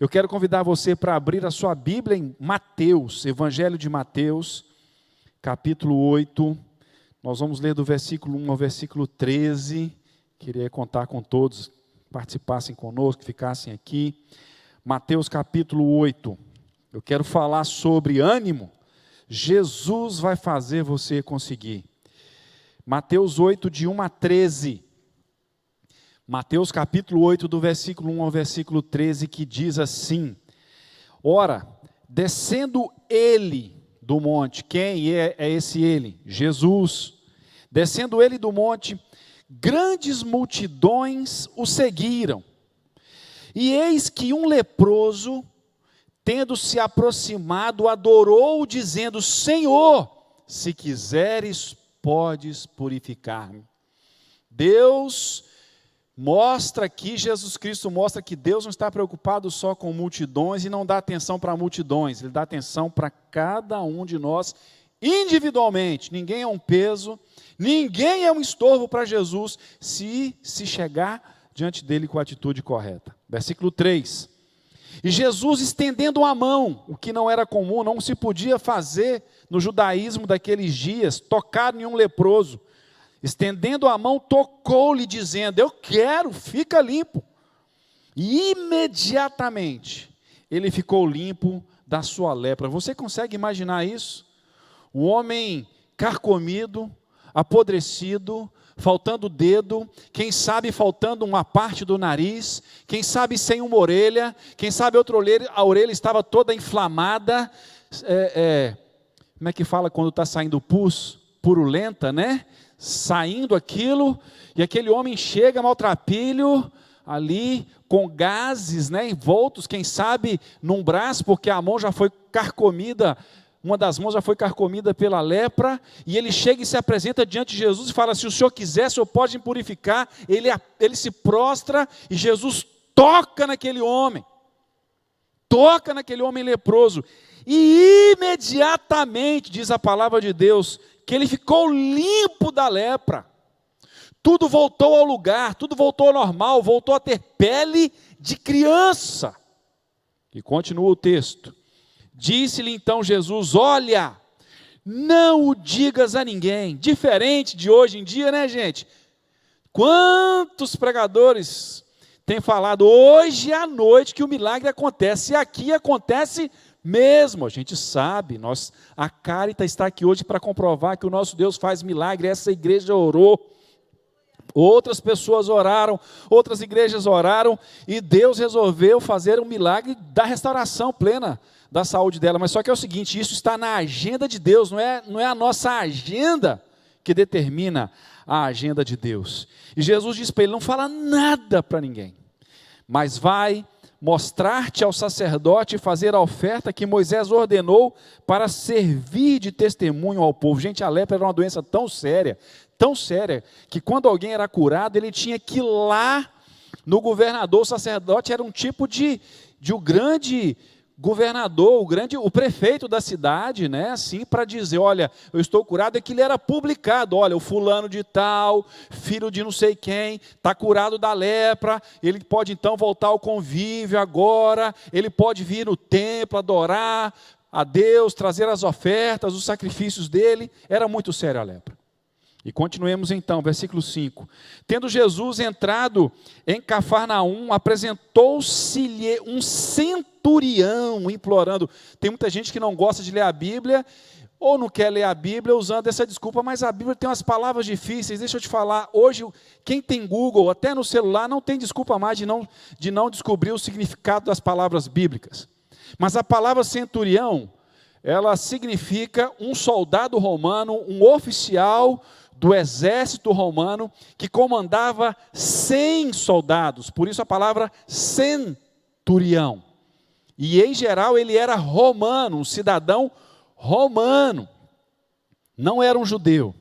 Eu quero convidar você para abrir a sua Bíblia em Mateus, Evangelho de Mateus, capítulo 8. Nós vamos ler do versículo 1 ao versículo 13. Queria contar com todos, participassem conosco, ficassem aqui. Mateus capítulo 8. Eu quero falar sobre ânimo. Jesus vai fazer você conseguir. Mateus 8, de 1 a 13. Mateus capítulo 8, do versículo 1 ao versículo 13, que diz assim: Ora, descendo ele do monte, quem é esse ele? Jesus. Descendo ele do monte, grandes multidões o seguiram. E eis que um leproso, tendo se aproximado, adorou, dizendo: Senhor, se quiseres, podes purificar-me. Deus mostra aqui, Jesus Cristo mostra que Deus não está preocupado só com multidões e não dá atenção para multidões, Ele dá atenção para cada um de nós individualmente. Ninguém é um peso, ninguém é um estorvo para Jesus se chegar diante dele com a atitude correta. Versículo 3. E Jesus, estendendo a mão, o que não era comum, não se podia fazer no judaísmo daqueles dias, tocar em um leproso. Estendendo a mão, tocou-lhe, dizendo: Eu quero, fica limpo. E imediatamente ele ficou limpo da sua lepra. Você consegue imaginar isso? O homem carcomido, apodrecido, faltando dedo, quem sabe faltando uma parte do nariz, quem sabe sem uma orelha, quem sabe outra orelha, a orelha estava toda inflamada, como é que fala quando está saindo pus? Purulenta, né? Saindo aquilo, e aquele homem chega maltrapilho, ali, com gases, né, envoltos, quem sabe num braço, porque a mão já foi carcomida, uma das mãos já foi carcomida pela lepra, e ele chega e se apresenta diante de Jesus e fala: se o Senhor quiser, o Senhor pode me purificar. Ele se prostra e Jesus toca naquele homem leproso, e imediatamente, diz a palavra de Deus, que ele ficou limpo da lepra. Tudo voltou ao lugar, tudo voltou ao normal, voltou a ter pele de criança. E continua o texto. Disse-lhe então Jesus: Olha, não o digas a ninguém. Diferente de hoje em dia, né, gente? Quantos pregadores têm falado hoje à noite que o milagre acontece, e aqui acontece mesmo, a gente sabe, a Caritas está aqui hoje para comprovar que o nosso Deus faz milagre. Essa igreja orou, outras pessoas oraram, outras igrejas oraram, e Deus resolveu fazer um milagre da restauração plena da saúde dela. Mas só que é o seguinte, isso está na agenda de Deus, não é a nossa agenda que determina a agenda de Deus. E Jesus disse para ele: não fala nada para ninguém, mas vai mostrar-te ao sacerdote e fazer a oferta que Moisés ordenou para servir de testemunho ao povo. Gente, a lepra era uma doença tão séria, que quando alguém era curado, ele tinha que ir lá no governador. O sacerdote era um tipo de um grande governador, o prefeito da cidade, né, assim, para dizer: olha, eu estou curado. É que ele era publicado: olha, o fulano de tal, filho de não sei quem, está curado da lepra, ele pode então voltar ao convívio agora, ele pode vir no templo, adorar a Deus, trazer as ofertas, os sacrifícios dele. Era muito sério a lepra. E continuemos então, versículo 5. Tendo Jesus entrado em Cafarnaum, apresentou-se-lhe um centurião, implorando. Tem muita gente que não gosta de ler a Bíblia, ou não quer ler a Bíblia usando essa desculpa, mas a Bíblia tem umas palavras difíceis. Deixa eu te falar, hoje quem tem Google, até no celular, não tem desculpa mais de não descobrir o significado das palavras bíblicas. Mas a palavra centurião, ela significa um soldado romano, um oficial do exército romano, que comandava 100 soldados, por isso a palavra centurião. E em geral ele era romano, um cidadão romano, não era um judeu.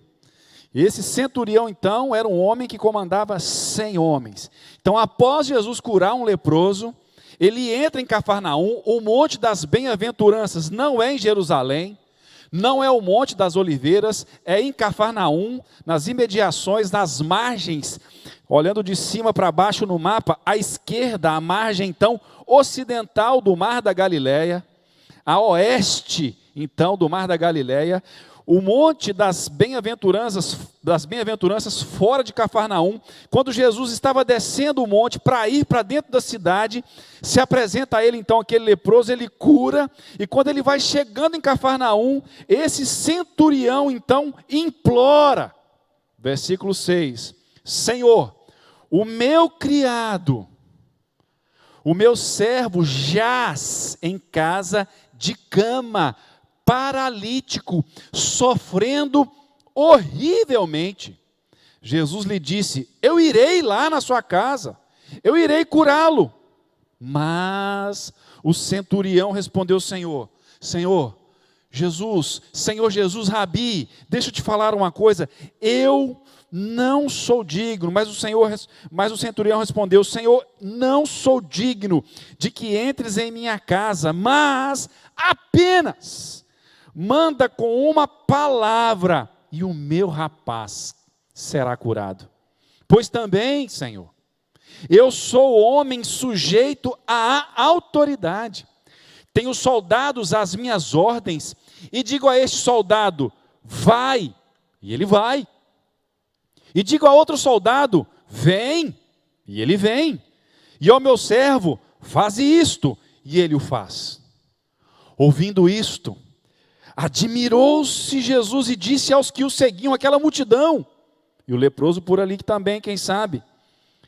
Esse centurião então era um homem que comandava 100 homens. Então, após Jesus curar um leproso, ele entra em Cafarnaum. O monte das bem-aventuranças não é em Jerusalém, Não é o Monte das Oliveiras, é em Cafarnaum, nas imediações, nas margens, olhando de cima para baixo no mapa, à esquerda, a margem então ocidental do Mar da Galileia, a oeste então do Mar da Galileia, o Monte das Bem-aventuranças fora de Cafarnaum. Quando Jesus estava descendo o monte para ir para dentro da cidade, se apresenta a ele então aquele leproso, ele cura, e quando ele vai chegando em Cafarnaum, esse centurião então implora, versículo 6, Senhor, o meu criado, o meu servo jaz em casa de cama, paralítico, sofrendo horrivelmente. Jesus lhe disse, eu irei lá na sua casa, eu irei curá-lo. Mas o centurião respondeu, Senhor Jesus, Rabi, deixa eu te falar uma coisa, eu não sou digno, mas o centurião respondeu, Senhor, não sou digno de que entres em minha casa, mas apenas manda com uma palavra e o meu rapaz será curado. Pois também, Senhor, eu sou homem sujeito à autoridade, tenho soldados às minhas ordens, e digo a este soldado, vai, e ele vai. E digo a outro soldado, vem, e ele vem. E ao meu servo, faze isto, e ele o faz. Ouvindo isto, admirou-se Jesus e disse aos que o seguiam, aquela multidão, e o leproso por ali que também, quem sabe,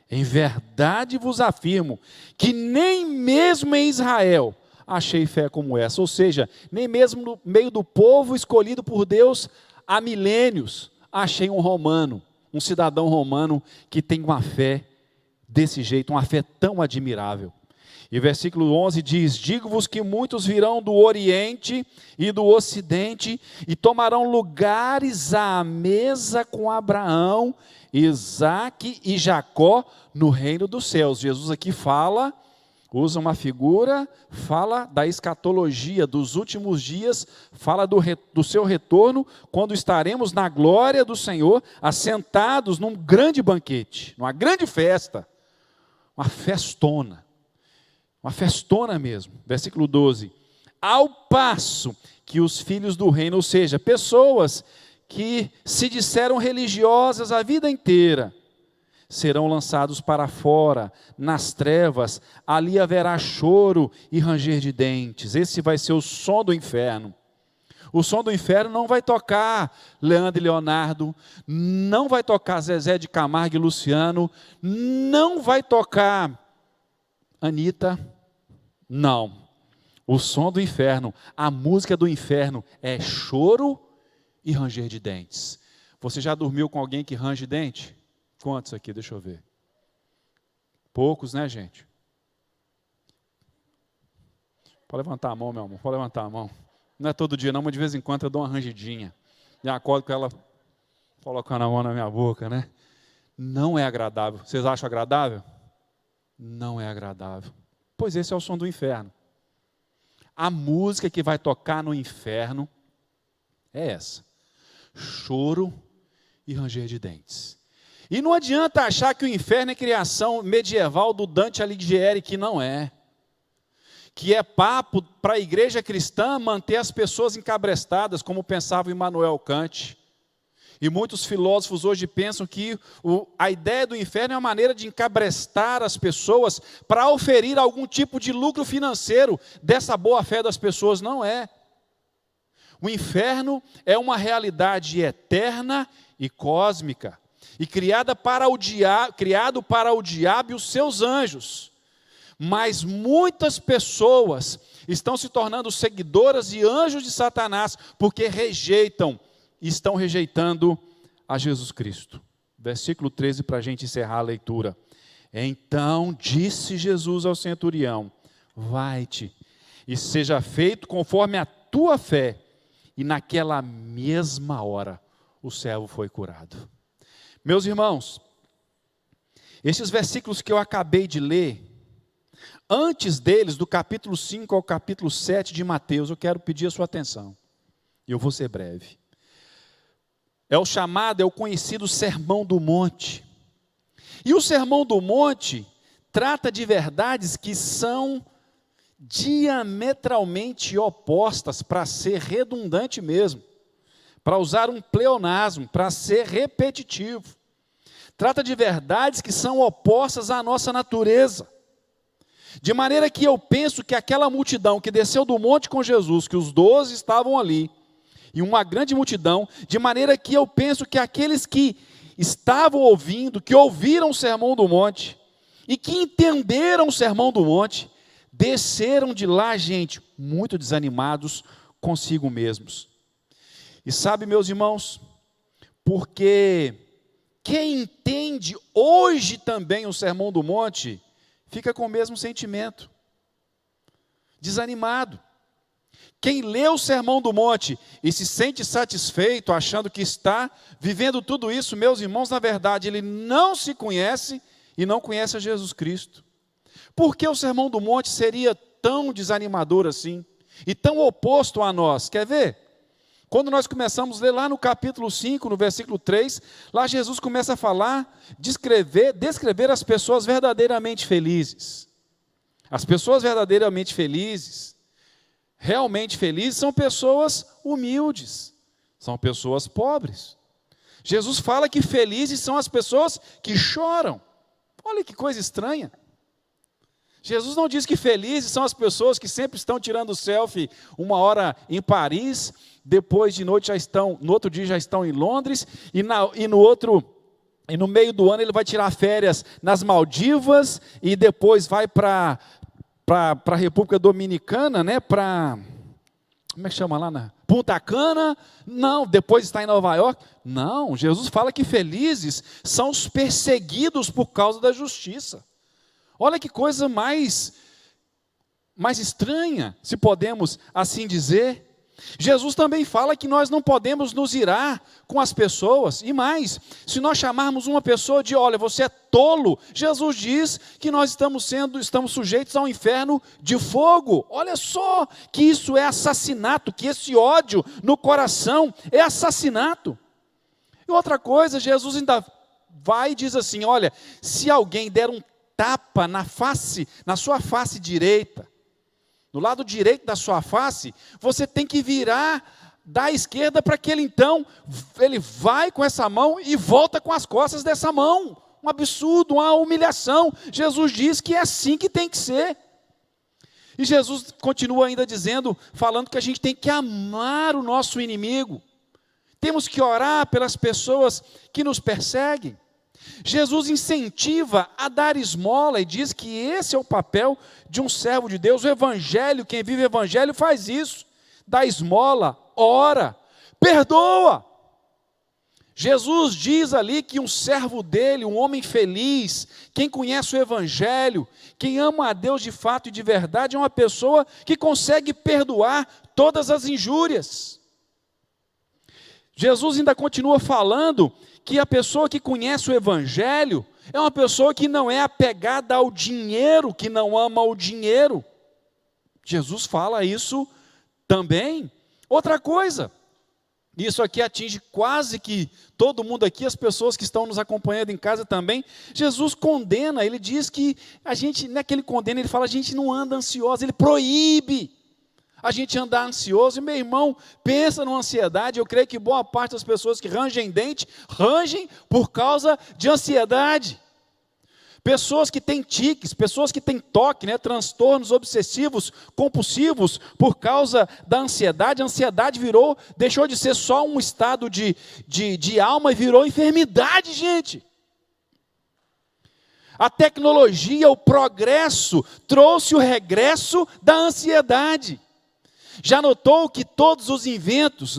em verdade vos afirmo, que nem mesmo em Israel achei fé como essa, ou seja, nem mesmo no meio do povo escolhido por Deus há milênios, achei um romano, um cidadão romano que tem uma fé desse jeito, uma fé tão admirável. E o versículo 11 diz, digo-vos que muitos virão do Oriente e do Ocidente e tomarão lugares à mesa com Abraão, Isaque e Jacó no reino dos céus. Jesus aqui usa uma figura, fala da escatologia dos últimos dias, fala do seu retorno, quando estaremos na glória do Senhor, assentados num grande banquete, numa grande festa, uma festona mesmo. Versículo 12, ao passo que os filhos do reino, ou seja, pessoas que se disseram religiosas a vida inteira, serão lançados para fora, nas trevas, ali haverá choro e ranger de dentes. Esse vai ser o som do inferno. O som do inferno não vai tocar Leandro e Leonardo, não vai tocar Zezé de Camargo e Luciano, não vai tocar Anitta, não. O som do inferno, a música do inferno é choro e ranger de dentes. Você já dormiu com alguém que range dente? Quantos aqui? Deixa eu ver. Poucos, né, gente? Pode levantar a mão, meu amor, pode levantar a mão. Não é todo dia não, mas de vez em quando eu dou uma rangidinha. E acordo com ela colocando a mão na minha boca, né? Não é agradável. Vocês acham agradável? Não é agradável. Pois esse é o som do inferno. A música que vai tocar no inferno é essa. Choro e ranger de dentes. E não adianta achar que o inferno é criação medieval do Dante Alighieri, que não é. Que é papo para a igreja cristã manter as pessoas encabrestadas, como pensava Immanuel Kant. E muitos filósofos hoje pensam que a ideia do inferno é uma maneira de encabrestar as pessoas para oferir algum tipo de lucro financeiro dessa boa fé das pessoas. Não é. O inferno é uma realidade eterna e cósmica, e criado para o diabo e os seus anjos. Mas muitas pessoas estão se tornando seguidoras e anjos de Satanás, porque estão rejeitando a Jesus Cristo. Versículo 13, para a gente encerrar a leitura. Então disse Jesus ao centurião, vai-te, e seja feito conforme a tua fé. E naquela mesma hora, o servo foi curado. Meus irmãos, esses versículos que eu acabei de ler, antes deles, do capítulo 5 ao capítulo 7 de Mateus, eu quero pedir a sua atenção. E eu vou ser breve. É o chamado, é o conhecido Sermão do Monte. E o Sermão do Monte trata de verdades que são diametralmente opostas, para ser redundante mesmo, para usar um pleonasmo, para ser repetitivo. Trata de verdades que são opostas à nossa natureza. De maneira que eu penso que aquela multidão que desceu do monte com Jesus, que os 12 estavam ali, e uma grande multidão, de maneira que eu penso que aqueles que estavam ouvindo, que ouviram o Sermão do Monte, e que entenderam o Sermão do Monte, desceram de lá, gente, muito desanimados consigo mesmos. E sabe, meus irmãos, porque quem entende hoje também o Sermão do Monte, fica com o mesmo sentimento, desanimado. Quem lê o Sermão do Monte e se sente satisfeito, achando que está vivendo tudo isso, meus irmãos, na verdade, ele não se conhece e não conhece a Jesus Cristo. Por que o Sermão do Monte seria tão desanimador assim? E tão oposto a nós? Quer ver? Quando nós começamos a ler lá no capítulo 5, no versículo 3, lá Jesus começa a falar, descrever as pessoas verdadeiramente felizes. As pessoas verdadeiramente felizes, realmente felizes, são pessoas humildes, são pessoas pobres. Jesus fala que felizes são as pessoas que choram. Olha que coisa estranha. Jesus não diz que felizes são as pessoas que sempre estão tirando selfie uma hora em Paris, depois de noite no outro dia já estão em Londres, e no meio do ano ele vai tirar férias nas Maldivas, e depois vai para a República Dominicana, né, como é que chama lá? Punta Cana. Não, depois está em Nova York. Não, Jesus fala que felizes são os perseguidos por causa da justiça. Olha que coisa mais estranha, se podemos assim dizer. Jesus também fala que nós não podemos nos irar com as pessoas, e mais, se nós chamarmos uma pessoa de, olha, você é tolo, Jesus diz que nós estamos sujeitos ao inferno de fogo. Olha só que isso é assassinato, que esse ódio no coração é assassinato. E outra coisa, Jesus ainda vai e diz assim, olha, se alguém der um tapa na sua face direita, no lado direito da sua face, você tem que virar da esquerda para que ele vai com essa mão e volta com as costas dessa mão. Um absurdo, uma humilhação. Jesus diz que é assim que tem que ser. E Jesus continua ainda falando que a gente tem que amar o nosso inimigo. Temos que orar pelas pessoas que nos perseguem. Jesus incentiva a dar esmola e diz que esse é o papel de um servo de Deus. O Evangelho, quem vive o Evangelho faz isso, dá esmola, ora, perdoa. Jesus diz ali que um servo dele, um homem feliz, quem conhece o Evangelho, quem ama a Deus de fato e de verdade, é uma pessoa que consegue perdoar todas as injúrias. Jesus ainda continua falando que a pessoa que conhece o Evangelho é uma pessoa que não é apegada ao dinheiro, que não ama o dinheiro. Jesus fala isso também. Outra coisa, isso aqui atinge quase que todo mundo aqui, as pessoas que estão nos acompanhando em casa também. Jesus condena, ele diz que a gente, não é que ele condena, ele fala, a gente não anda ansioso, ele proíbe a gente andar ansioso. E meu irmão, pensa numa ansiedade, eu creio que boa parte das pessoas que rangem dente, rangem por causa de ansiedade. Pessoas que têm tiques, pessoas que têm toque, transtornos obsessivos, compulsivos, por causa da ansiedade. A ansiedade deixou de ser só um estado de alma e virou enfermidade, gente. A tecnologia, o progresso, trouxe o regresso da ansiedade. Já notou que todos os inventos,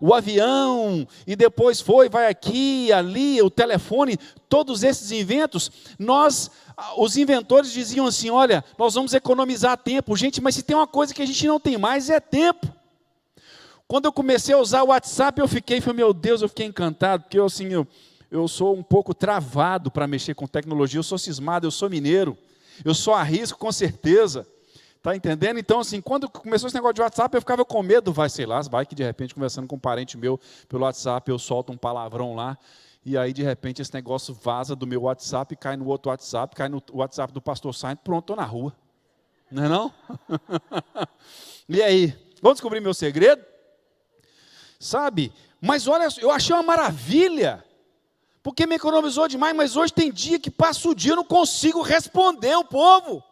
o avião, e depois vai aqui, ali, o telefone, todos esses inventos, os inventores diziam assim, olha, nós vamos economizar tempo. Gente, mas se tem uma coisa que a gente não tem mais, é tempo. Quando eu comecei a usar o WhatsApp, meu Deus, eu fiquei encantado, porque eu sou um pouco travado para mexer com tecnologia, eu sou cismado, eu sou mineiro, eu só arrisco com certeza. Está entendendo? Então, assim, quando começou esse negócio de WhatsApp, eu ficava com medo, vai que de repente, conversando com um parente meu pelo WhatsApp, eu solto um palavrão lá, e aí de repente esse negócio vaza do meu WhatsApp, cai no outro WhatsApp, cai no WhatsApp do pastor Sainz, pronto, estou na rua. Não é não? E aí, vamos descobrir meu segredo? Sabe? Mas olha, eu achei uma maravilha, porque me economizou demais, mas hoje tem dia que passa o dia, eu não consigo responder o povo.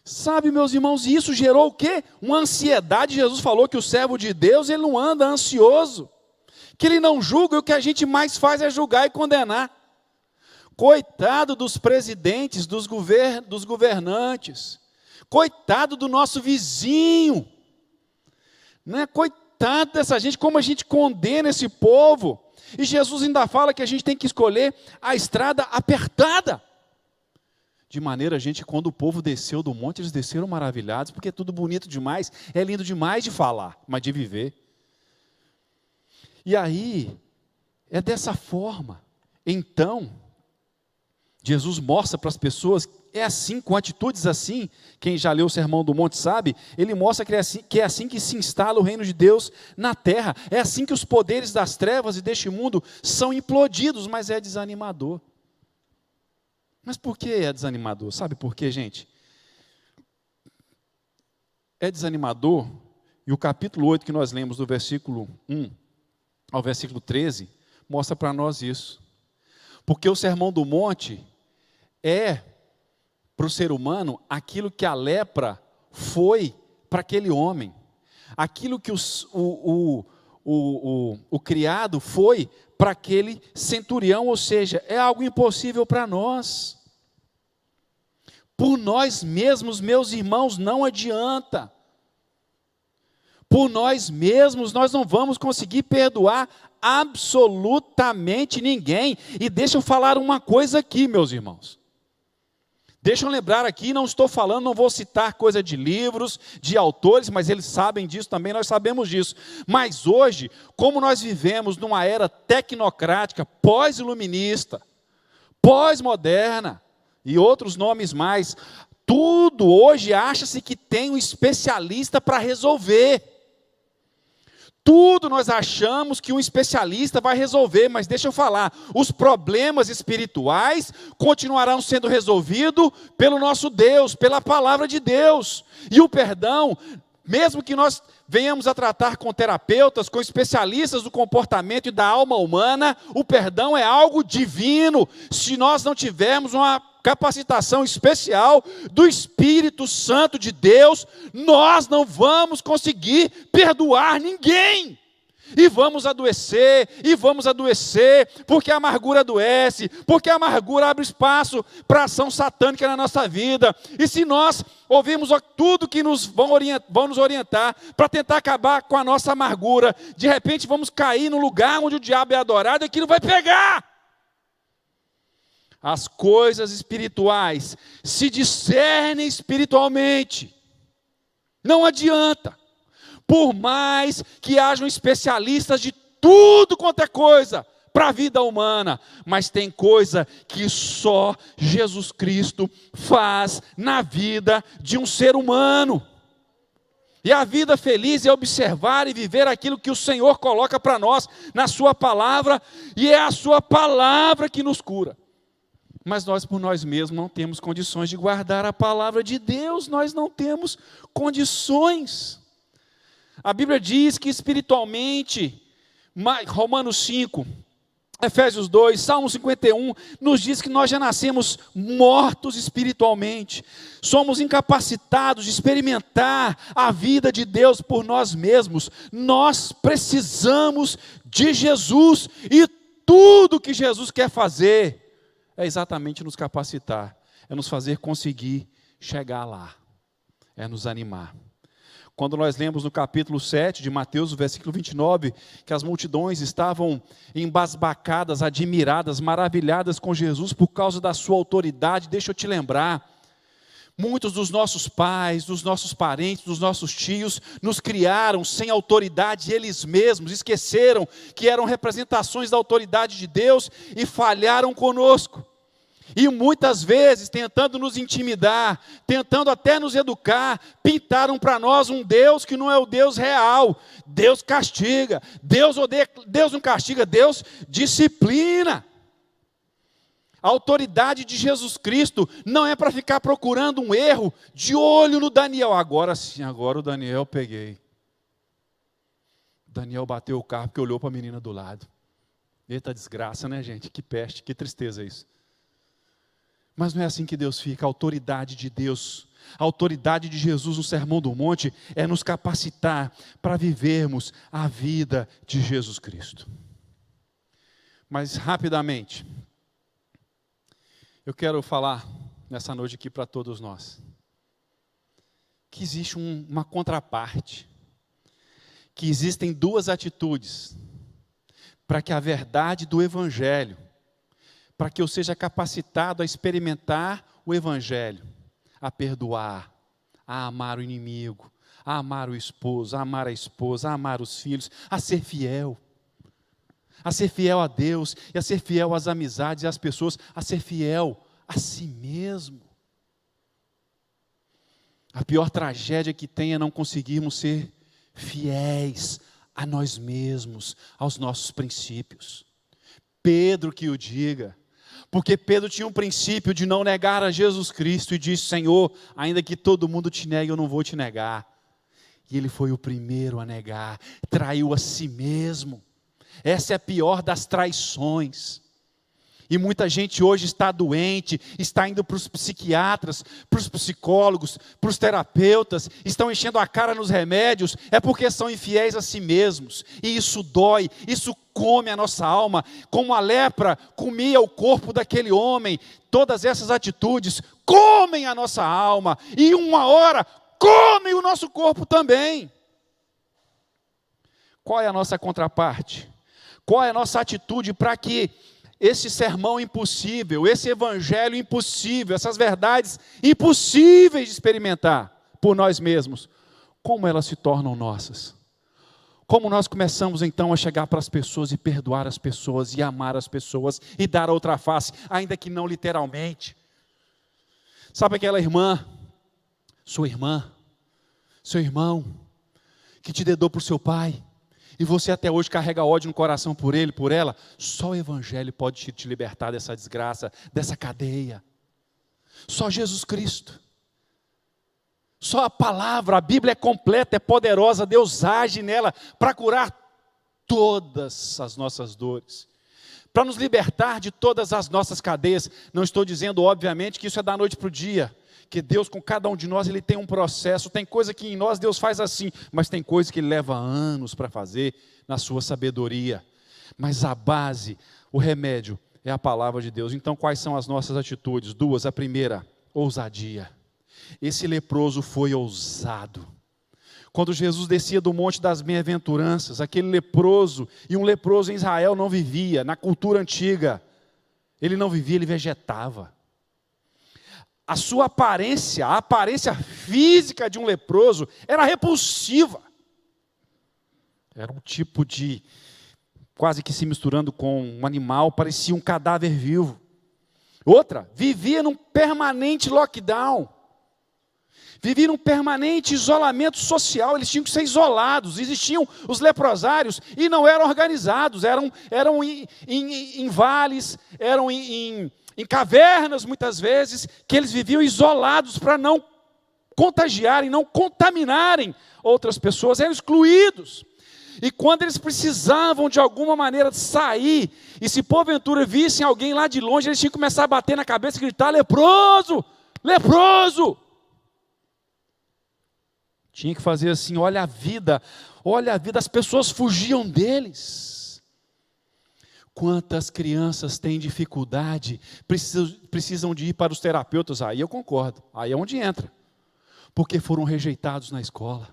Sabe, meus irmãos, e isso gerou o quê? Uma ansiedade. Jesus falou que o servo de Deus, ele não anda ansioso, que ele não julga, e o que a gente mais faz é julgar e condenar. Coitado dos presidentes, dos governantes, coitado do nosso vizinho, né? Coitado dessa gente, como a gente condena esse povo. E Jesus ainda fala que a gente tem que escolher a estrada apertada. De maneira, gente, quando o povo desceu do monte, eles desceram maravilhados, porque é tudo bonito demais, é lindo demais de falar, mas de viver. E aí, é dessa forma. Então, Jesus mostra para as pessoas, é assim, com atitudes assim, quem já leu o Sermão do Monte sabe, ele mostra que é assim que se instala o reino de Deus na terra, é assim que os poderes das trevas e deste mundo são implodidos, mas é desanimador. Mas por que é desanimador? Sabe por quê, gente? É desanimador, e o capítulo 8 que nós lemos do versículo 1 ao versículo 13, mostra para nós isso. Porque o Sermão do Monte é, para o ser humano, aquilo que a lepra foi para aquele homem. Aquilo que o criado foi para aquele centurião, ou seja, é algo impossível para nós. Por nós mesmos, meus irmãos, não adianta. Por nós mesmos, nós não vamos conseguir perdoar absolutamente ninguém. E deixa eu falar uma coisa aqui, meus irmãos. Deixa eu lembrar aqui, não estou falando, não vou citar coisa de livros, de autores, mas eles sabem disso também, nós sabemos disso. Mas hoje, como nós vivemos numa era tecnocrática, pós-iluminista, pós-moderna, e outros nomes mais, tudo hoje acha-se que tem um especialista para resolver. Tudo nós achamos que um especialista vai resolver, mas deixa eu falar, os problemas espirituais continuarão sendo resolvidos pelo nosso Deus, pela palavra de Deus. E o perdão, mesmo que nós venhamos a tratar com terapeutas, com especialistas do comportamento e da alma humana, o perdão é algo divino, se nós não tivermos uma capacitação especial do Espírito Santo de Deus, nós não vamos conseguir perdoar ninguém. E vamos adoecer, porque a amargura adoece, porque a amargura abre espaço para a ação satânica na nossa vida. E se nós ouvirmos tudo que vão nos orientar para tentar acabar com a nossa amargura, de repente vamos cair no lugar onde o diabo é adorado e aquilo vai pegar. As coisas espirituais se discernem espiritualmente. Não adianta. Por mais que hajam especialistas de tudo quanto é coisa para a vida humana, mas tem coisa que só Jesus Cristo faz na vida de um ser humano. E a vida feliz é observar e viver aquilo que o Senhor coloca para nós na sua palavra, e é a sua palavra que nos cura. Mas nós por nós mesmos não temos condições de guardar a palavra de Deus, nós não temos condições. A Bíblia diz que espiritualmente, Romanos 5, Efésios 2, Salmo 51, nos diz que nós já nascemos mortos espiritualmente, somos incapacitados de experimentar a vida de Deus por nós mesmos, nós precisamos de Jesus, e tudo que Jesus quer fazer é exatamente nos capacitar, é nos fazer conseguir chegar lá, é nos animar. Quando nós lemos no capítulo 7 de Mateus, o versículo 29, que as multidões estavam embasbacadas, admiradas, maravilhadas com Jesus por causa da sua autoridade, deixa eu te lembrar, muitos dos nossos pais, dos nossos parentes, dos nossos tios, nos criaram sem autoridade eles mesmos, esqueceram que eram representações da autoridade de Deus e falharam conosco. E muitas vezes, tentando nos intimidar, tentando até nos educar, pintaram para nós um Deus que não é o Deus real. Deus castiga, Deus odeia, Deus não castiga, Deus disciplina. A autoridade de Jesus Cristo não é para ficar procurando um erro de olho no Daniel. Agora sim, agora o Daniel eu peguei. Daniel bateu o carro porque olhou para a menina do lado. Eita desgraça, né, gente? Que peste, que tristeza isso. Mas não é assim que Deus fica. A autoridade de Deus, a autoridade de Jesus no Sermão do Monte é nos capacitar para vivermos a vida de Jesus Cristo. Mas rapidamente, eu quero falar nessa noite aqui para todos nós, que existe uma contraparte, que existem duas atitudes, para que a verdade do Evangelho, para que eu seja capacitado a experimentar o Evangelho, a perdoar, a amar o inimigo, a amar o esposo, a amar a esposa, a amar os filhos, a ser fiel a Deus, e a ser fiel às amizades e às pessoas, a ser fiel a si mesmo. A pior tragédia que tem é não conseguirmos ser fiéis a nós mesmos, aos nossos princípios. Pedro que o diga, porque Pedro tinha um princípio de não negar a Jesus Cristo e disse: Senhor, ainda que todo mundo te negue, eu não vou te negar. E ele foi o primeiro a negar, traiu a si mesmo. Essa é a pior das traições. E muita gente hoje está doente, está indo para os psiquiatras, para os psicólogos, para os terapeutas, estão enchendo a cara nos remédios, é porque são infiéis a si mesmos. E isso dói, isso come a nossa alma, como a lepra comia o corpo daquele homem. Todas essas atitudes comem a nossa alma, e uma hora comem o nosso corpo também. Qual é a nossa contraparte? Qual é a nossa atitude para que esse sermão impossível, esse evangelho impossível, essas verdades impossíveis de experimentar por nós mesmos, como elas se tornam nossas? Como nós começamos então a chegar para as pessoas e perdoar as pessoas e amar as pessoas e dar outra face, ainda que não literalmente. Sabe aquela irmã, sua irmã, seu irmão, que te dedou para o seu pai, e você até hoje carrega ódio no coração por ele, por ela? Só o Evangelho pode te libertar dessa desgraça, dessa cadeia. Só Jesus Cristo. Só a palavra, a Bíblia é completa, é poderosa, Deus age nela para curar todas as nossas dores, para nos libertar de todas as nossas cadeias. Não estou dizendo, obviamente, que isso é da noite para o dia, que Deus com cada um de nós, Ele tem um processo, tem coisa que em nós Deus faz assim, mas tem coisa que Ele leva anos para fazer na sua sabedoria. Mas a base, o remédio, é a palavra de Deus. Então quais são as nossas atitudes? Duas. A primeira, ousadia. Esse leproso foi ousado. Quando Jesus descia do Monte das Bem-aventuranças, aquele leproso, e um leproso em Israel não vivia, na cultura antiga, ele não vivia, ele vegetava. A sua aparência, a aparência física de um leproso era repulsiva. Era um tipo de, quase que se misturando com um animal, parecia um cadáver vivo. Outra, vivia num permanente lockdown. Vivia num permanente isolamento social, eles tinham que ser isolados. Existiam os leprosários e não eram organizados, eram em vales, eram em cavernas muitas vezes, que eles viviam isolados para não contagiarem, não contaminarem outras pessoas, eram excluídos. E quando eles precisavam de alguma maneira sair, e se porventura vissem alguém lá de longe, eles tinham que começar a bater na cabeça e gritar: leproso, leproso. Tinha que fazer assim, olha a vida, as pessoas fugiam deles. Quantas crianças têm dificuldade, precisam de ir para os terapeutas? Aí eu concordo, aí é onde entra, porque foram rejeitados na escola.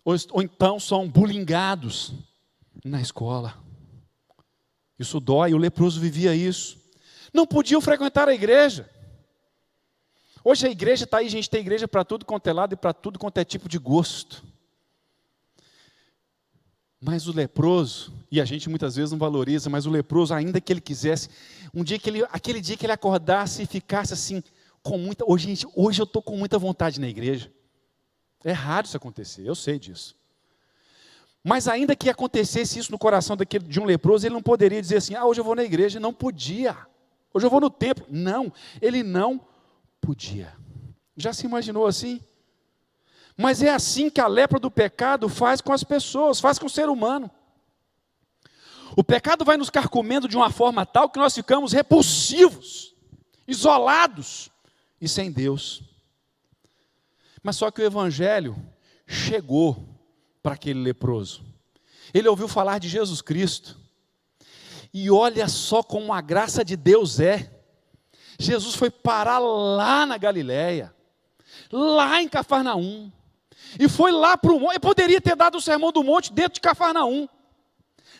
Ou então são bulingados na escola. Isso dói, o leproso vivia isso. Não podiam frequentar a igreja. Hoje a igreja está aí, gente, tem igreja para tudo quanto é lado e para tudo quanto é tipo de gosto. Mas o leproso, e a gente muitas vezes não valoriza, mas o leproso, ainda que ele quisesse, aquele dia que ele acordasse e ficasse assim, com muita, hoje eu estou com muita vontade na igreja. É raro isso acontecer, eu sei disso. Mas ainda que acontecesse isso no coração de um leproso, ele não poderia dizer assim, hoje eu vou na igreja. Não podia. Hoje eu vou no templo. Não, ele não podia. Já se imaginou assim? Mas é assim que a lepra do pecado faz com as pessoas, faz com o ser humano. O pecado vai nos carcomendo de uma forma tal que nós ficamos repulsivos, isolados e sem Deus. Mas só que o evangelho chegou para aquele leproso. Ele ouviu falar de Jesus Cristo. E olha só como a graça de Deus é. Jesus foi parar lá na Galileia, lá em Cafarnaum. E foi lá para o monte. Ele poderia ter dado o sermão do monte dentro de Cafarnaum.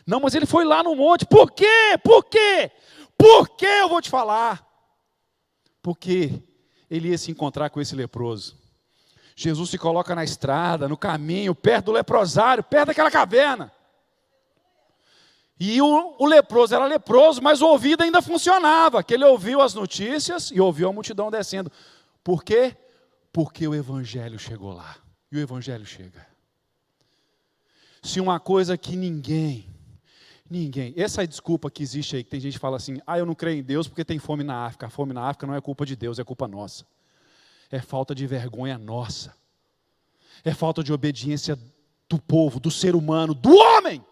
Não, mas ele foi lá no monte. Por quê? Por quê? Por quê eu vou te falar? Porque ele ia se encontrar com esse leproso. Jesus se coloca na estrada, no caminho, perto do leprosário, perto daquela caverna. E o leproso era leproso, mas o ouvido ainda funcionava, que ele ouviu as notícias e ouviu a multidão descendo. Por quê? Porque o evangelho chegou lá. E o evangelho chega. Se uma coisa que ninguém, essa desculpa que existe aí, que tem gente que fala assim, eu não creio em Deus porque tem fome na África. A fome na África não é culpa de Deus, é culpa nossa. É falta de vergonha nossa. É falta de obediência do povo, do ser humano, do homem.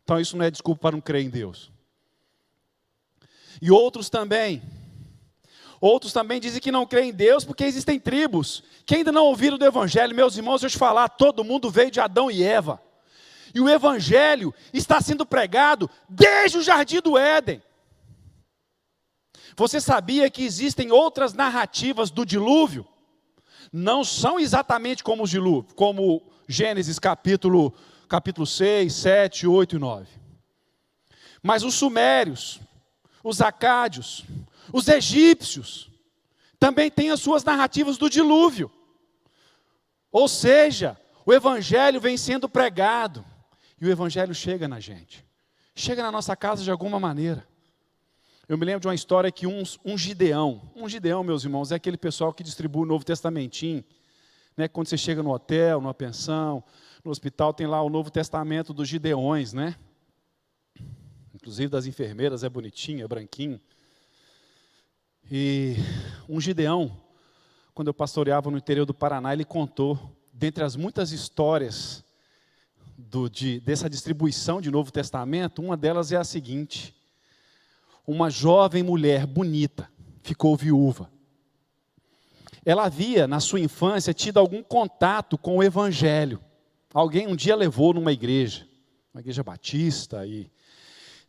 Então isso não é desculpa para não crer em Deus. E outros também dizem que não creem em Deus porque existem tribos que ainda não ouviram do evangelho. Meus irmãos, deixa eu te falar, todo mundo veio de Adão e Eva. E o evangelho está sendo pregado desde o jardim do Éden. Você sabia que existem outras narrativas do dilúvio? Não são exatamente como os dilúvios, como Gênesis capítulo 6, 7, 8 e 9. Mas os sumérios, os acádios, os egípcios, também têm as suas narrativas do dilúvio. Ou seja, o evangelho vem sendo pregado, e o evangelho chega na gente. Chega na nossa casa de alguma maneira. Eu me lembro de uma história que um Gideão, meus irmãos, é aquele pessoal que distribui o Novo Testamentinho, né? Quando você chega no hotel, numa pensão, no hospital, tem lá o Novo Testamento dos Gideões, né? Inclusive das enfermeiras, é bonitinho, é branquinho. E um Gideão, quando eu pastoreava no interior do Paraná, ele contou, dentre as muitas histórias dessa distribuição de Novo Testamento, uma delas é a seguinte: uma jovem mulher bonita ficou viúva. Ela havia, na sua infância, tido algum contato com o evangelho. Alguém um dia levou numa igreja, uma igreja batista, e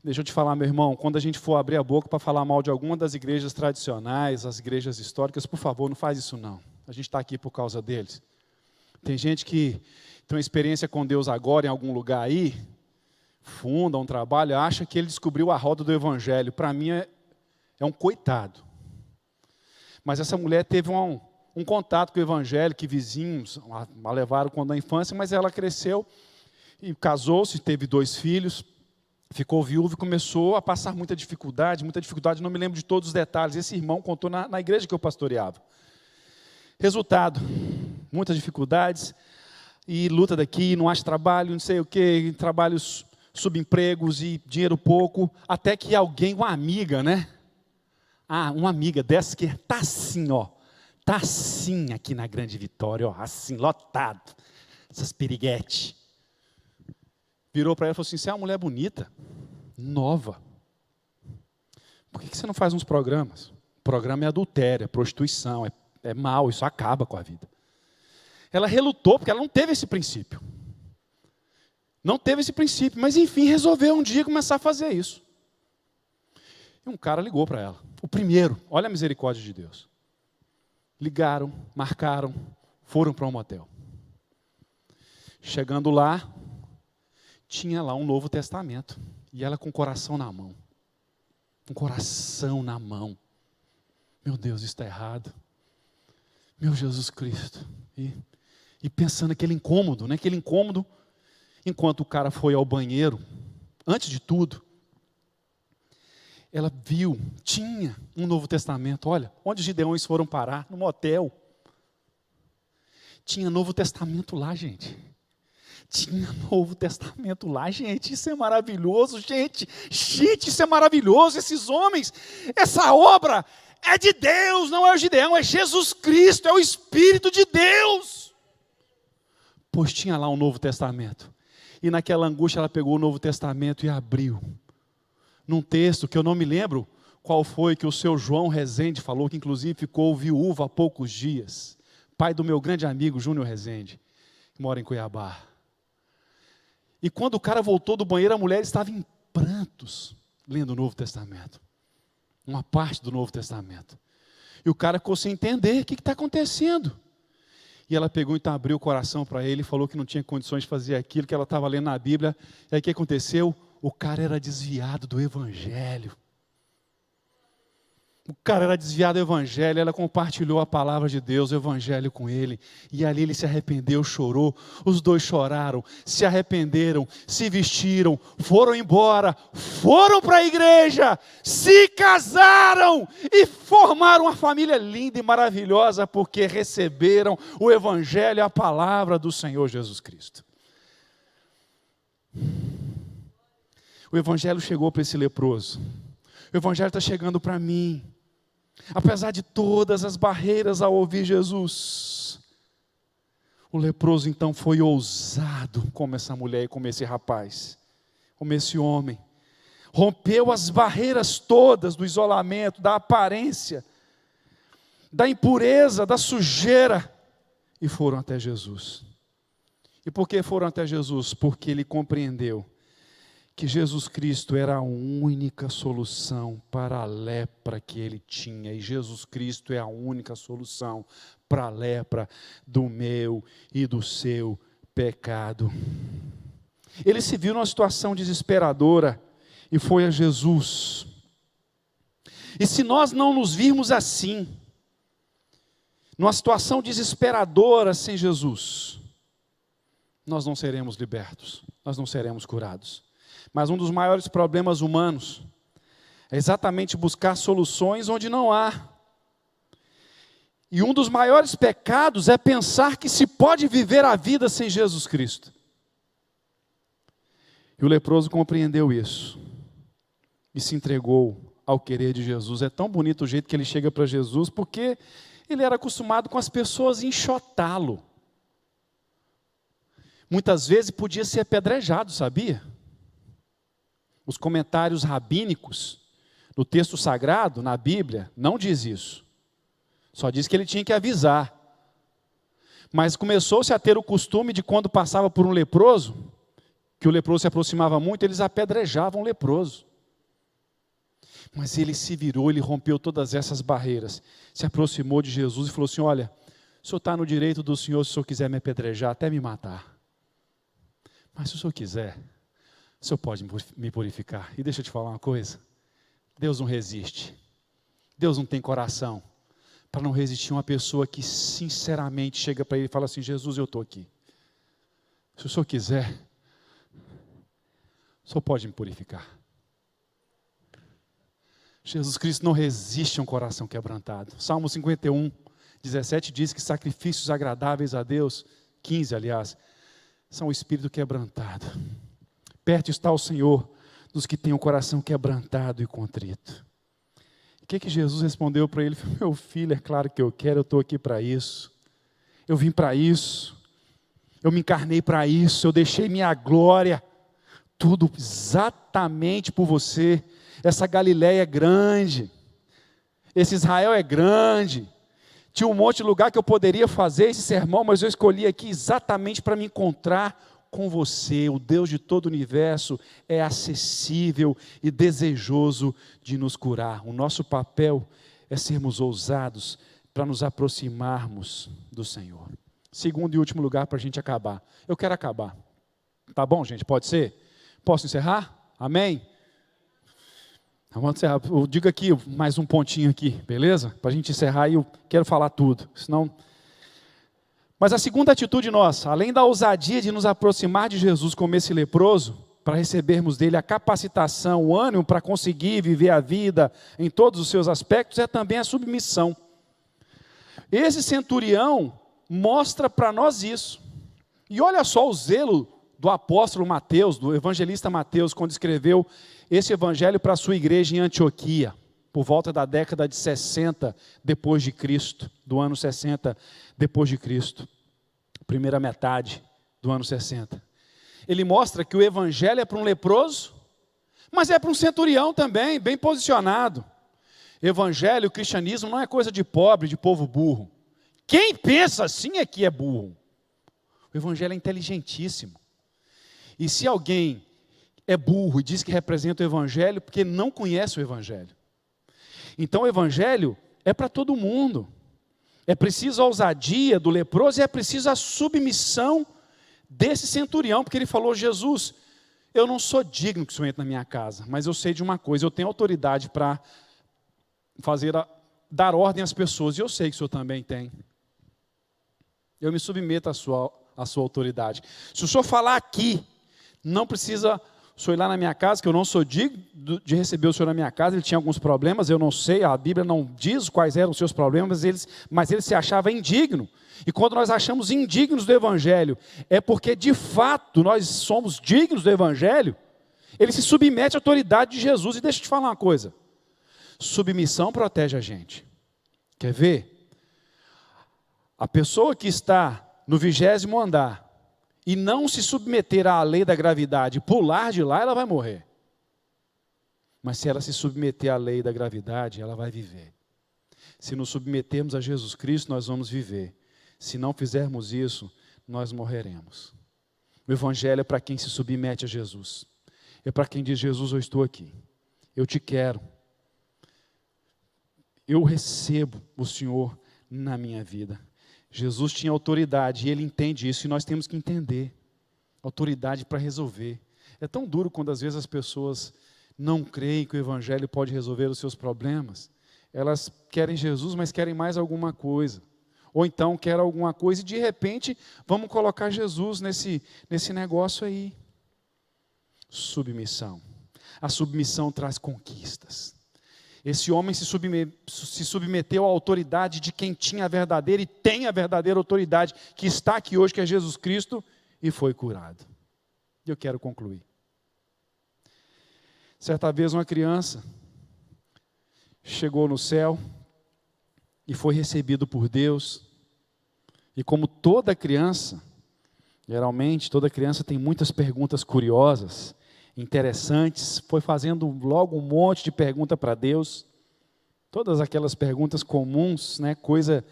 deixa eu te falar, meu irmão, quando a gente for abrir a boca para falar mal de alguma das igrejas tradicionais, as igrejas históricas, por favor, não faz isso não. A gente está aqui por causa deles. Tem gente que tem uma experiência com Deus agora em algum lugar aí, funda um trabalho, acha que ele descobriu a roda do evangelho. Para mim é um coitado. Mas essa mulher teve um contato com o evangelho, que vizinhos a levaram quando na infância, mas ela cresceu e casou-se, teve 2 filhos, ficou viúva e começou a passar muita dificuldade, não me lembro de todos os detalhes. Esse irmão contou na igreja que eu pastoreava. Resultado, muitas dificuldades, e luta daqui, não acha trabalho, não sei o quê, trabalhos subempregos e dinheiro pouco, até que alguém, uma amiga, né? Uma amiga dessa que está assim, está assim aqui na Grande Vitória, assim, lotado, essas piriguetes. Virou para ela e falou assim: você é uma mulher bonita, nova, por que você não faz uns programas? O programa é adultério, é prostituição, é mal, isso acaba com a vida. Ela relutou, porque ela não teve esse princípio. Não teve esse princípio, mas enfim, resolveu um dia começar a fazer isso. E um cara ligou para ela. O primeiro, olha a misericórdia de Deus. Ligaram, marcaram, foram para um motel. Chegando lá, tinha lá um Novo Testamento. E ela com o coração na mão. Um coração na mão. Meu Deus, isso está errado. Meu Jesus Cristo. E pensando aquele incômodo, né? Aquele incômodo. Enquanto o cara foi ao banheiro, antes de tudo, ela viu, tinha um Novo Testamento. Olha, onde os gideões foram parar? No motel. Tinha Novo Testamento lá, gente. Tinha Novo Testamento lá, gente. Isso é maravilhoso, gente. Gente, isso é maravilhoso. Esses homens, essa obra é de Deus, não é o Gideão, é Jesus Cristo, é o Espírito de Deus. Pois tinha lá um Novo Testamento. E naquela angústia ela pegou o Novo Testamento e abriu. Num texto que eu não me lembro qual foi que o seu João Rezende falou, que inclusive ficou viúvo há poucos dias. Pai do meu grande amigo Júnior Rezende, que mora em Cuiabá. E quando o cara voltou do banheiro, a mulher estava em prantos, lendo o Novo Testamento. Uma parte do Novo Testamento. E o cara ficou sem entender o que está acontecendo. E ela pegou, então, abriu o coração para ele, falou que não tinha condições de fazer aquilo, que ela estava lendo na Bíblia. E aí o que aconteceu? O cara era desviado do Evangelho. O cara era desviado do Evangelho, ela compartilhou a palavra de Deus, o Evangelho com ele. E ali ele se arrependeu, chorou. Os dois choraram, se arrependeram, se vestiram, foram embora, foram para a igreja, se casaram e formaram uma família linda e maravilhosa, porque receberam o Evangelho e a palavra do Senhor Jesus Cristo. O Evangelho chegou para esse leproso. O Evangelho está chegando para mim. Apesar de todas as barreiras ao ouvir Jesus, o leproso então foi ousado, como essa mulher e como esse rapaz, como esse homem. Rompeu as barreiras todas do isolamento, da aparência, da impureza, da sujeira, e foram até Jesus. E por que foram até Jesus? Porque ele compreendeu que Jesus Cristo era a única solução para a lepra que ele tinha. E Jesus Cristo é a única solução para a lepra do meu e do seu pecado. Ele se viu numa situação desesperadora e foi a Jesus. E se nós não nos virmos assim, numa situação desesperadora sem Jesus, nós não seremos libertos, nós não seremos curados. Mas um dos maiores problemas humanos é exatamente buscar soluções onde não há. E um dos maiores pecados é pensar que se pode viver a vida sem Jesus Cristo. E o leproso compreendeu isso e se entregou ao querer de Jesus. É tão bonito o jeito que ele chega para Jesus, porque ele era acostumado com as pessoas enxotá-lo. Muitas vezes podia ser apedrejado, sabia? Os comentários rabínicos do texto sagrado, na Bíblia, não diz isso. Só diz que ele tinha que avisar. Mas começou-se a ter o costume de quando passava por um leproso, que o leproso se aproximava muito, eles apedrejavam o leproso. Mas ele se virou, ele rompeu todas essas barreiras, se aproximou de Jesus e falou assim: olha, o senhor está no direito do senhor, se o senhor quiser me apedrejar, até me matar. Mas se o senhor quiser, o senhor pode me purificar. E deixa eu te falar uma coisa, Deus não resiste, Deus não tem coração para não resistir a uma pessoa que sinceramente chega para ele e fala assim: Jesus, eu estou aqui, se o senhor quiser, o senhor pode me purificar. Jesus Cristo não resiste a um coração quebrantado. Salmo 51, 17 diz que sacrifícios agradáveis a Deus, 15 aliás, são o espírito quebrantado. Perto está o Senhor dos que têm o coração quebrantado e contrito. O que Jesus respondeu para ele? Meu filho, é claro que eu quero, eu estou aqui para isso. Eu vim para isso. Eu me encarnei para isso. Eu deixei minha glória. Tudo exatamente por você. Essa Galileia é grande. Esse Israel é grande. Tinha um monte de lugar que eu poderia fazer esse sermão, mas eu escolhi aqui exatamente para me encontrar com você. O Deus de todo o universo é acessível e desejoso de nos curar. O nosso papel é sermos ousados para nos aproximarmos do Senhor. Segundo e último lugar para a gente acabar. Eu quero acabar. Tá bom, gente? Pode ser? Posso encerrar? Amém? Vamos encerrar. Eu digo aqui mais um pontinho aqui, beleza? Para a gente encerrar e eu quero falar tudo. Senão, Mas a segunda atitude nossa, além da ousadia de nos aproximar de Jesus como esse leproso, para recebermos dele a capacitação, o ânimo para conseguir viver a vida em todos os seus aspectos, é também a submissão. Esse centurião mostra para nós isso. E olha só o zelo do apóstolo Mateus, do evangelista Mateus, quando escreveu esse evangelho para a sua igreja em Antioquia, por volta da década de 60 depois de Cristo, do ano 60 depois de Cristo, primeira metade do ano 60. Ele mostra que o evangelho é para um leproso, mas é para um centurião também, bem posicionado. Evangelho, o cristianismo não é coisa de pobre, de povo burro. Quem pensa assim é que é burro. O evangelho é inteligentíssimo. E se alguém é burro e diz que representa o evangelho, porque não conhece o evangelho. Então o evangelho é para todo mundo. É preciso a ousadia do leproso e é preciso a submissão desse centurião, porque ele falou: Jesus, eu não sou digno que o Senhor entre na minha casa, mas eu sei de uma coisa, eu tenho autoridade para dar ordem às pessoas, e eu sei que o Senhor também tem. Eu me submeto à sua autoridade. Se o Senhor falar aqui, não precisa o Senhor ir lá na minha casa, que eu não sou digno de receber o Senhor na minha casa. Ele tinha alguns problemas, eu não sei, a Bíblia não diz quais eram os seus problemas, mas ele se achava indigno. E quando nós achamos indignos do Evangelho, é porque de fato nós somos dignos do Evangelho. Ele se submete à autoridade de Jesus. E deixa eu te falar uma coisa, submissão protege a gente. Quer ver? A pessoa que está no 20º andar e não se submeter à lei da gravidade, pular de lá, ela vai morrer. Mas se ela se submeter à lei da gravidade, ela vai viver. Se nos submetermos a Jesus Cristo, nós vamos viver. Se não fizermos isso, nós morreremos. O Evangelho é para quem se submete a Jesus. É para quem diz: Jesus, eu estou aqui. Eu te quero. Eu recebo o Senhor na minha vida. Jesus tinha autoridade, e Ele entende isso, e nós temos que entender. Autoridade para resolver. É tão duro quando às vezes as pessoas não creem que o Evangelho pode resolver os seus problemas. Elas querem Jesus, mas querem mais alguma coisa. Ou então querem alguma coisa e de repente vamos colocar Jesus nesse negócio aí. Submissão. A submissão traz conquistas. Esse homem se submeteu à autoridade de quem tinha a verdadeira e tem a verdadeira autoridade, que está aqui hoje, que é Jesus Cristo, e foi curado. Eu quero concluir. Certa vez uma criança chegou no céu e foi recebido por Deus. E como toda criança, geralmente toda criança tem muitas perguntas curiosas, interessantes, foi fazendo logo um monte de perguntas para Deus, todas aquelas perguntas comuns, né, coisa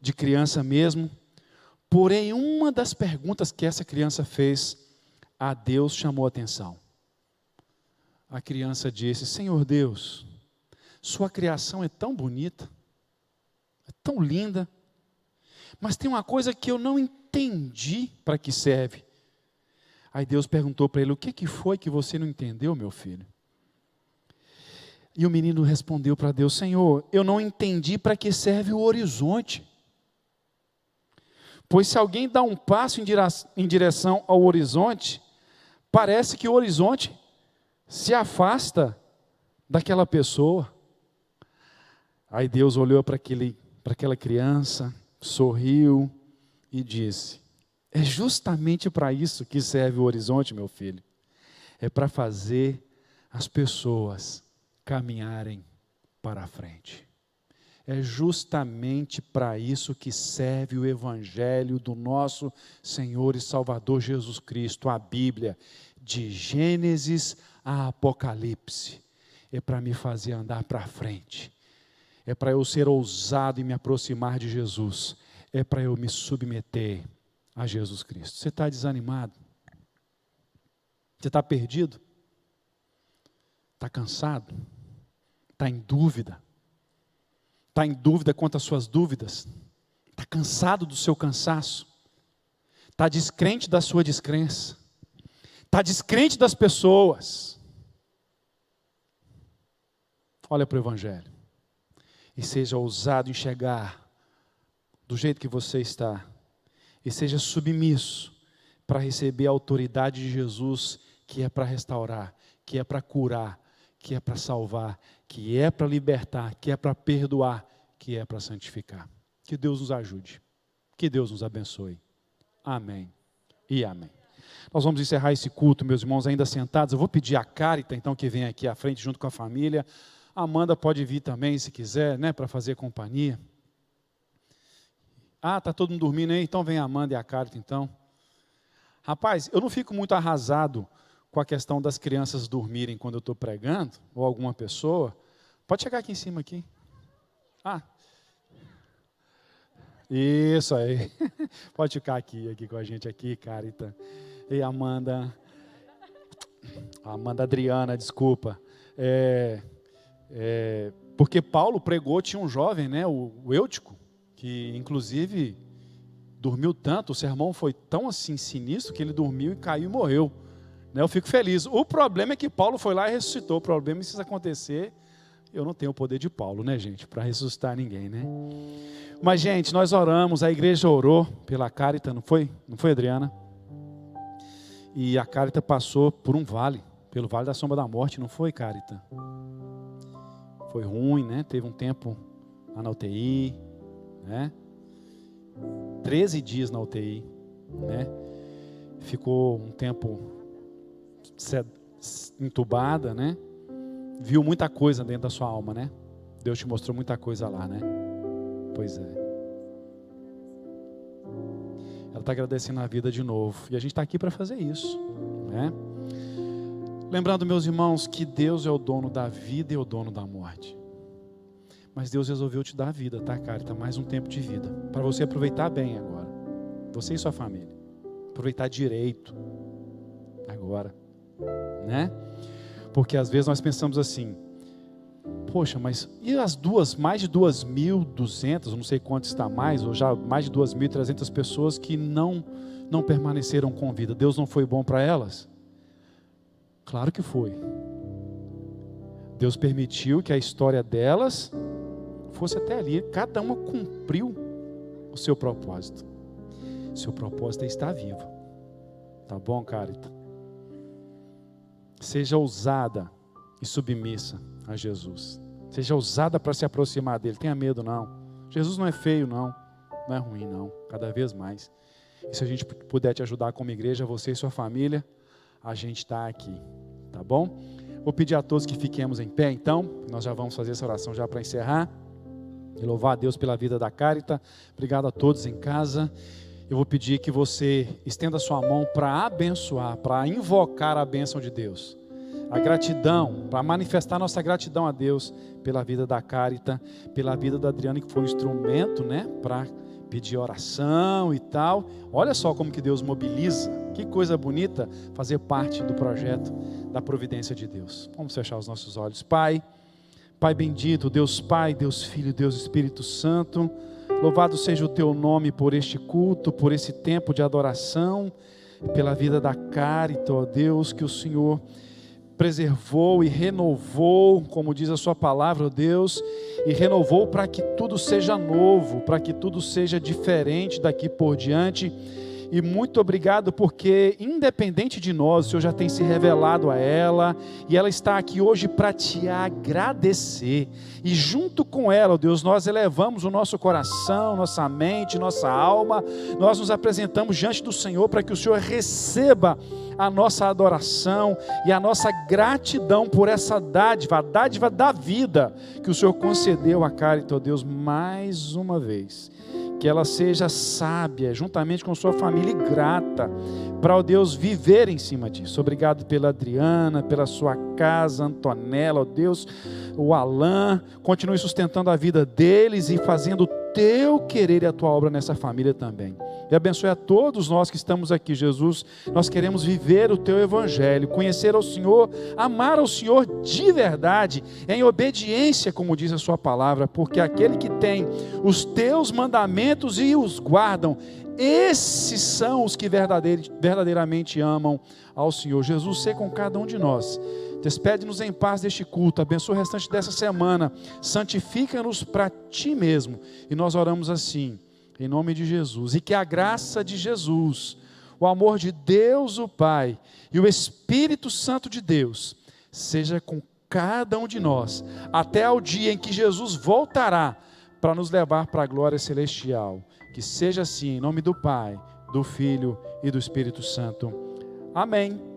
de criança mesmo. Porém, uma das perguntas que essa criança fez a Deus chamou a atenção. A criança disse: Senhor Deus, sua criação é tão bonita, é tão linda, mas tem uma coisa que eu não entendi para que serve. Aí Deus perguntou para ele: o que foi que você não entendeu, meu filho? E o menino respondeu para Deus: Senhor, eu não entendi para que serve o horizonte. Pois se alguém dá um passo em direção ao horizonte, parece que o horizonte se afasta daquela pessoa. Aí Deus olhou para aquela criança, sorriu e disse: é justamente para isso que serve o horizonte, meu filho. É para fazer as pessoas caminharem para a frente. É justamente para isso que serve o Evangelho do nosso Senhor e Salvador Jesus Cristo, a Bíblia, de Gênesis a Apocalipse. É para me fazer andar para frente. É para eu ser ousado e me aproximar de Jesus. É para eu me submeter a Jesus Cristo. Você está desanimado? Você está perdido? Está cansado? Está em dúvida? Está em dúvida quanto às suas dúvidas? Está cansado do seu cansaço? Está descrente da sua descrença? Está descrente das pessoas? Olha para o Evangelho e seja ousado em chegar do jeito que você está e seja submisso para receber a autoridade de Jesus, que é para restaurar, que é para curar, que é para salvar, que é para libertar, que é para perdoar, que é para santificar. Que Deus nos ajude, que Deus nos abençoe. Amém e amém. Nós vamos encerrar esse culto, meus irmãos, ainda sentados. Eu vou pedir a Carita, então, que vem aqui à frente junto com a família. A Amanda pode vir também, se quiser, né, para fazer companhia. Ah, está todo mundo dormindo aí? Então vem a Amanda e a Carita, então. Rapaz, eu não fico muito arrasado com a questão das crianças dormirem quando eu estou pregando, ou alguma pessoa. Pode chegar aqui em cima, aqui. Ah, isso aí. Pode ficar aqui com a gente, aqui, Carita. E Amanda. Amanda Adriana, desculpa. Porque Paulo pregou, tinha um jovem, né, o Eutico, que inclusive dormiu tanto, o sermão foi tão assim sinistro, que ele dormiu e caiu e morreu. Né, eu fico feliz. O problema é que Paulo foi lá e ressuscitou. O problema é que se isso acontecer, eu não tenho o poder de Paulo, né, gente, para ressuscitar ninguém, né? Mas, gente, nós oramos, a igreja orou pela Carita, não foi? Não foi, Adriana? E a Carita passou por um vale, pelo vale da sombra da morte, não foi, Carita? Foi ruim, né? Teve um tempo lá na UTI, né? 13 dias na UTI, né? Ficou um tempo entubada, né? Viu muita coisa dentro da sua alma, né? Deus te mostrou muita coisa lá, né? Pois é. Ela está agradecendo a vida de novo. E a gente está aqui para fazer isso, né? Lembrando, meus irmãos, que Deus é o dono da vida e o dono da morte. Mas Deus resolveu te dar a vida, tá, Carita? Mais um tempo de vida. Para você aproveitar bem agora. Você e sua família. Aproveitar direito. Agora. Né? Porque às vezes nós pensamos assim, poxa, mas e as mais de 2.200, não sei quanto está mais, ou já mais de 2.300 pessoas que não permaneceram com vida? Deus não foi bom para elas? Claro que foi. Deus permitiu que a história delas fosse até ali. Cada uma cumpriu o seu propósito. Seu propósito é estar vivo. Tá bom, Carita? Seja ousada e submissa a Jesus. Seja ousada para se aproximar dele. Tenha medo, não. Jesus não é feio, não. Não é ruim, não. Cada vez mais. E se a gente puder te ajudar como igreja, você e sua família, a gente está aqui. Tá bom? Vou pedir a todos que fiquemos em pé, então. Nós já vamos fazer essa oração já para encerrar. E louvar a Deus pela vida da Carita. Obrigado a todos em casa. Eu vou pedir que você estenda a sua mão para abençoar, para invocar a bênção de Deus. A gratidão, para manifestar nossa gratidão a Deus pela vida da Carita, pela vida da Adriana, que foi um instrumento, né, para pedir oração e tal. Olha só como que Deus mobiliza. Que coisa bonita fazer parte do projeto da providência de Deus. Vamos fechar os nossos olhos. Pai bendito, Deus Pai, Deus Filho, Deus Espírito Santo, louvado seja o teu nome por este culto, por esse tempo de adoração, pela vida da Carita, ó Deus, que o Senhor preservou e renovou, como diz a sua palavra, ó Deus, e renovou para que tudo seja novo, para que tudo seja diferente daqui por diante. E muito obrigado porque, independente de nós, o Senhor já tem se revelado a ela, e ela está aqui hoje para te agradecer. E junto com ela, ó Deus, nós elevamos o nosso coração, nossa mente, nossa alma, nós nos apresentamos diante do Senhor para que o Senhor receba a nossa adoração e a nossa gratidão por essa dádiva, a dádiva da vida que o Senhor concedeu a Carita, ó Deus, mais uma vez. Que ela seja sábia, juntamente com sua família, e grata, para o Deus viver em cima disso. Obrigado pela Adriana, pela sua casa, Antonella, ó Deus, o Alain, continue sustentando a vida deles e fazendo o teu querer e a tua obra nessa família também. E abençoe a todos nós que estamos aqui, Jesus. Nós queremos viver o teu evangelho, conhecer ao Senhor, amar ao Senhor de verdade, em obediência, como diz a sua palavra, porque aquele que tem os teus mandamentos e os guardam, esses são os que verdadeiramente amam ao Senhor. Jesus, seja com cada um de nós. Despede-nos em paz deste culto, abençoa o restante dessa semana, santifica-nos para ti mesmo. E nós oramos assim, em nome de Jesus. E que a graça de Jesus, o amor de Deus o Pai e o Espírito Santo de Deus seja com cada um de nós, até ao dia em que Jesus voltará para nos levar para a glória celestial. Que seja assim, em nome do Pai, do Filho e do Espírito Santo. Amém.